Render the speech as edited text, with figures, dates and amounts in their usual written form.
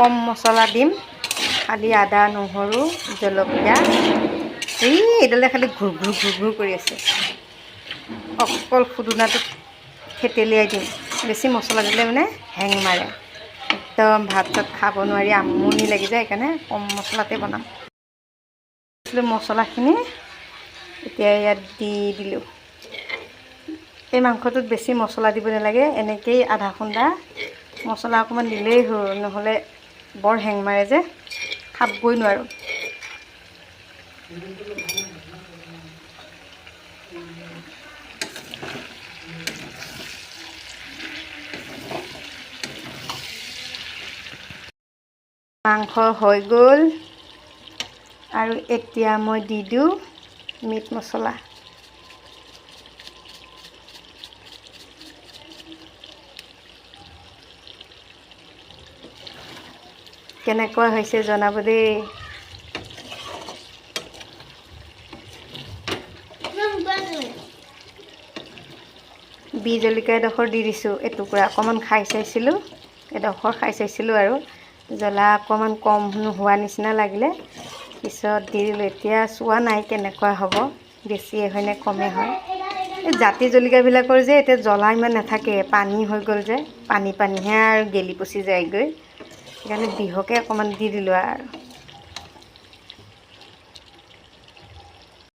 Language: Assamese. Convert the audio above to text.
কম মছলা দিম, খালি আদা নহৰু জলকীয়া। এইডালে খালি ঘূৰ ঘূৰ কৰি আছে। অকল খুদুনাটোত থেতেলিয়াই দিম, বেছি মছলা দিলে মানে হেং মাৰে, একদম ভাত চাত খাব নোৱাৰি আমনি লাগি যায়। সেইকাৰণে কম মছলাতে বনাম। মছলাখিনি এতিয়া ইয়াত দি দিলোঁ। এই মাংসটোত বেছি মছলা দিব নালাগে, এনেকেই আধা খুন্দা মছলা অকণমান দিলেই হ'ল, নহ'লে বৰ হেং মাৰে যে খাবই নোৱাৰোঁ। মাংস হৈ গ'ল আৰু এতিয়া মই দি দিওঁ মিট মছলা। কেনেকুৱা হৈছে জনাব দেই। বি জলকীয়া এডোখৰ দি দিছোঁ, এটুকুৰা অকণমান খাই চাইছিলোঁ, এডোখৰ খাই চাইছিলোঁ আৰু জ্বলা অকণমান কম হোৱা নিচিনা লাগিলে পিছত দি দিলোঁ। এতিয়া চোৱা নাই কেনেকুৱা হ'ব, বেছিয়ে হয় নে কমেই হয়। এই জাতি জলকীয়াবিলাকৰ যে এতিয়া জ্বলা ইমান নাথাকে, পানী হৈ গ'ল যে, পানীহে আৰু গেলি পচি যায়গৈ। সেইকাৰণে বিহকে অকণমান দি দিলোঁ আৰু।